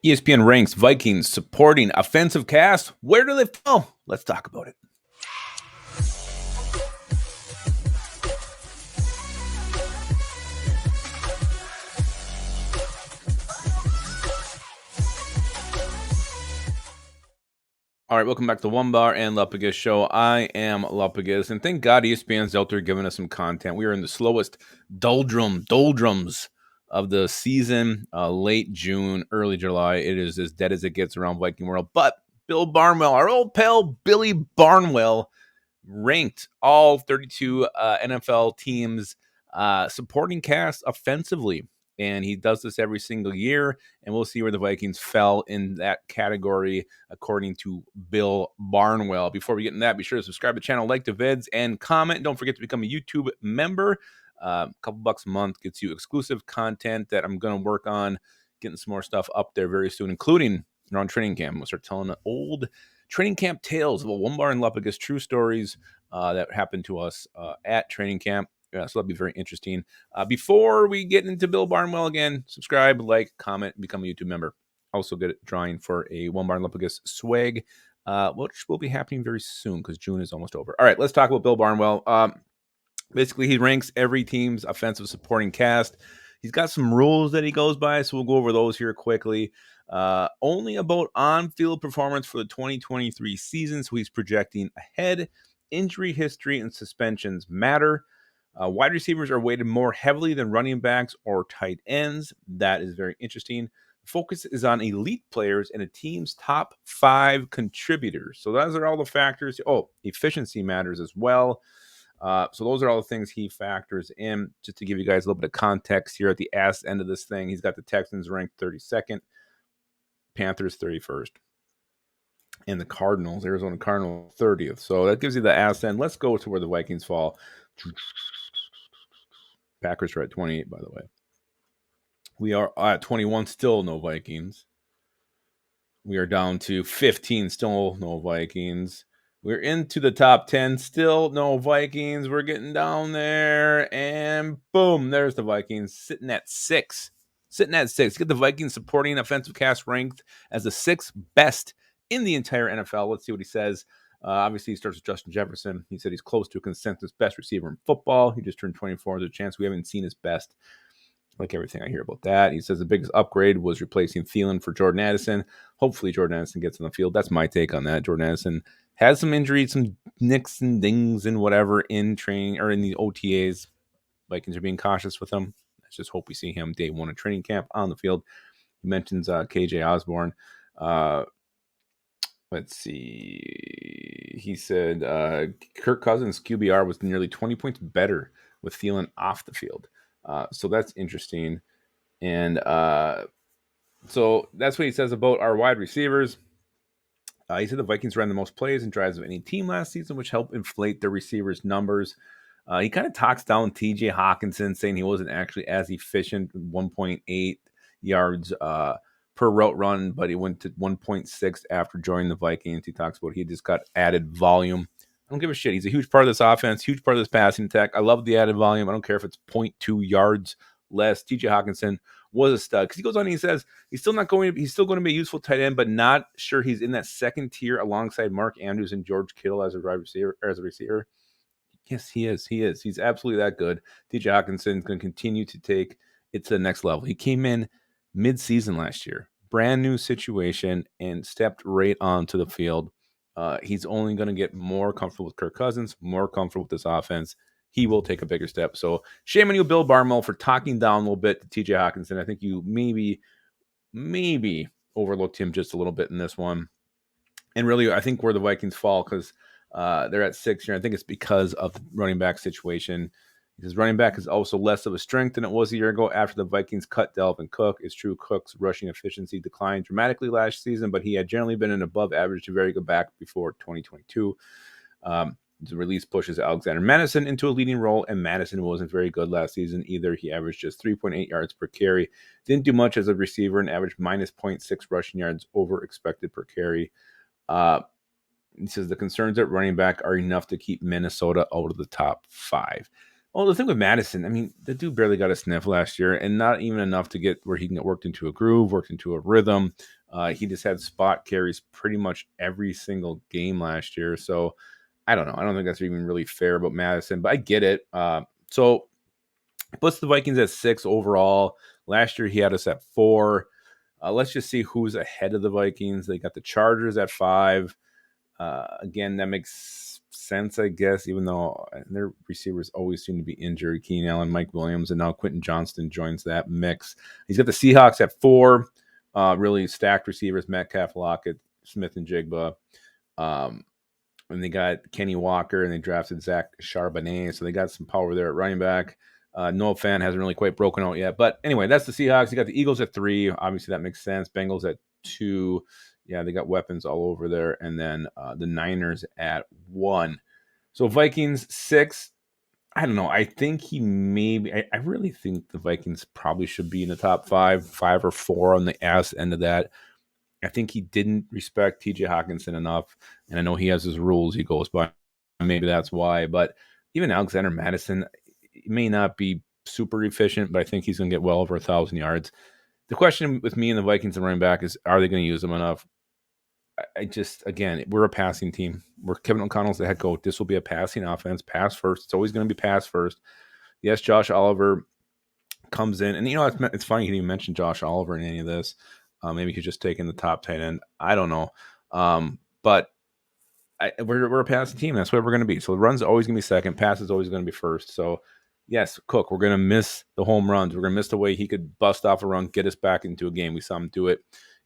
ESPN ranks Vikings supporting offensive cast. Where do they fall? Let's talk about it. All right, welcome back to Onebar and Lupagus show. I am Lupagus, and thank God ESPN's out there giving us some content. We are in the slowest doldrums of the season, late June, early July. It is as dead as it gets around Viking world. But Bill Barnwell, our old pal Billy Barnwell, ranked all 32 NFL teams supporting cast offensively. And he does this every single year, and we'll see where the Vikings fell in that category according to Bill Barnwell. Before we get into that, be sure to subscribe to the channel, like the vids, and comment. Don't forget to become a YouTube member. A couple bucks a month gets you exclusive content that I'm going to work on getting some more stuff up there very soon, including around training camp. We'll start telling old training camp tales of Onebar and Lupagus, true stories that happened to us at training camp. So that'll be very interesting. Before we get into Bill Barnwell again, subscribe, like, comment, and become a YouTube member. Also get it drawing for a Onebar and Lupagus swag, which will be happening very soon because June is almost over. All right, let's talk about Bill Barnwell. Basically, he ranks every team's offensive supporting cast. He's got some rules that he goes by, so we'll go over those here quickly. Only about on-field performance for the 2023 season, so he's projecting ahead. Injury history and suspensions matter. Wide receivers are weighted more heavily than running backs or tight ends. That is very interesting. Focus is on elite players and a team's top 5 contributors. So those are all the factors. Oh, efficiency matters as well. So those are all the things he factors in. Just to give you guys a little bit of context here at the ass end of this thing, he's got the Texans ranked 32nd, Panthers 31st, and the Cardinals, Arizona Cardinals 30th. So that gives you the ass end. Let's go to where the Vikings fall. Packers are at 28, by the way. We are at 21, still no Vikings. We are down to 15, still no Vikings. We're into the top 10, still no Vikings. We're getting down there, and boom, there's the Vikings sitting at 6. Get the Vikings supporting offensive cast ranked as the 6th best in the entire NFL. Let's see what he says. Obviously, he starts with Justin Jefferson. He said he's close to a consensus best receiver in football. He just turned 24. There's a chance we haven't seen his best. Like everything I hear about that. He says the biggest upgrade was replacing Thielen for Jordan Addison. Hopefully, Jordan Addison gets on the field. That's my take on that. Jordan Addison has some injuries, some nicks and dings and whatever in training or in the OTAs. Vikings are being cautious with him. Let's just hope we see him day 1 of training camp on the field. He mentions KJ Osborne. Let's see. He said Kirk Cousins' QBR was nearly 20 points better with Thielen off the field. So that's interesting. And so that's what he says about our wide receivers. He said the Vikings ran the most plays and drives of any team last season, which helped inflate their receivers' numbers. He kind of talks down TJ Hawkinson, saying he wasn't actually as efficient, 1.8 yards per route run, but he went to 1.6 after joining the Vikings. He talks about he just got added volume. I don't give a shit. He's a huge part of this offense, huge part of this passing attack. I love the added volume. I don't care if it's 0.2 yards less. TJ Hawkinson was a stud because he goes on and he says he's still going to be a useful tight end, but not sure he's in that second tier alongside Mark Andrews and George Kittle as a receiver. Yes, he is. He's absolutely that good. TJ Hawkinson is going to continue to take it to the next level. He came in mid-season last year, brand new situation, and stepped right onto the field. He's only going to get more comfortable with Kirk Cousins, more comfortable with this offense. He will take a bigger step. So shame on you, Bill Barnwell, for talking down a little bit to TJ Hawkinson. I think you maybe overlooked him just a little bit in this one. And really, I think where the Vikings fall, because they're at 6 here, I think it's because of the running back situation. His running back is also less of a strength than it was a year ago after the Vikings cut Dalvin Cook. It's true Cook's rushing efficiency declined dramatically last season, but he had generally been an above average to very good back before 2022. The release pushes Alexander Madison into a leading role, and Madison wasn't very good last season either. He averaged just 3.8 yards per carry. Didn't do much as a receiver and averaged minus 0.6 rushing yards over expected per carry. He says the concerns at running back are enough to keep Minnesota out of the top 5. Well, the thing with Madison, I mean, the dude barely got a sniff last year, and not even enough to get where he can get worked into a groove, worked into a rhythm. He just had spot carries pretty much every single game last year. So I don't know. I don't think that's even really fair about Madison, but I get it. So puts the Vikings at 6 overall. Last year he had us at 4. Let's just see who's ahead of the Vikings. They got the Chargers at 5. Again, that makes sense, I guess, even though their receivers always seem to be injured. Keenan Allen, Mike Williams, and now Quentin Johnston joins that mix. He's got the Seahawks at 4. Really stacked receivers, Metcalf, Lockett, Smith, and Jigba. And they got Kenny Walker, and they drafted Zach Charbonnet, so they got some power there at running back. Noah Fant hasn't really quite broken out yet. But anyway, that's the Seahawks. You got the Eagles at 3. Obviously, that makes sense. Bengals at 2. Yeah, they got weapons all over there. And then the Niners at 1. So Vikings 6. I don't know. I think he maybe. I really think the Vikings probably should be in the top 5 or 4 on the ass end of that. I think he didn't respect TJ Hawkinson enough. And I know he has his rules he goes by. Maybe that's why. But even Alexander Madison, he may not be super efficient, but I think he's going to get well over 1,000 yards. The question with me and the Vikings and running back is, are they going to use him enough? I just, again, we're a passing team. We're Kevin O'Connell's the head coach. This will be a passing offense. Pass first. It's always going to be pass first. Yes, Josh Oliver comes in. And, it's funny you didn't even mention Josh Oliver in any of this. Maybe he's just taking the top tight end. I don't know. But we're a passing team. That's what we're going to be. So the run's always going to be second. Pass is always going to be first. So, yes, Cook, we're going to miss the home runs. We're going to miss the way he could bust off a run, get us back into a game. We saw him do it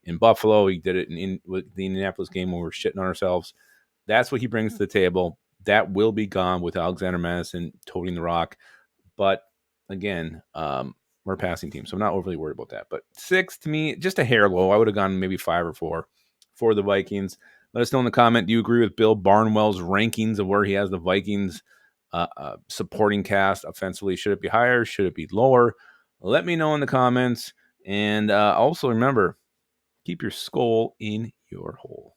in Buffalo. He did it with the Indianapolis game when we were shitting on ourselves. That's what he brings to the table. That will be gone with Alexander Madison toting the rock. But, again, we're a passing team, so I'm not overly worried about that. But 6, to me, just a hair low. I would have gone maybe 5 or 4 for the Vikings. Let us know in the comment, do you agree with Bill Barnwell's rankings of where he has the Vikings supporting cast offensively? Should it be higher? Should it be lower? Let me know in the comments. And also remember, keep your skull in your hole.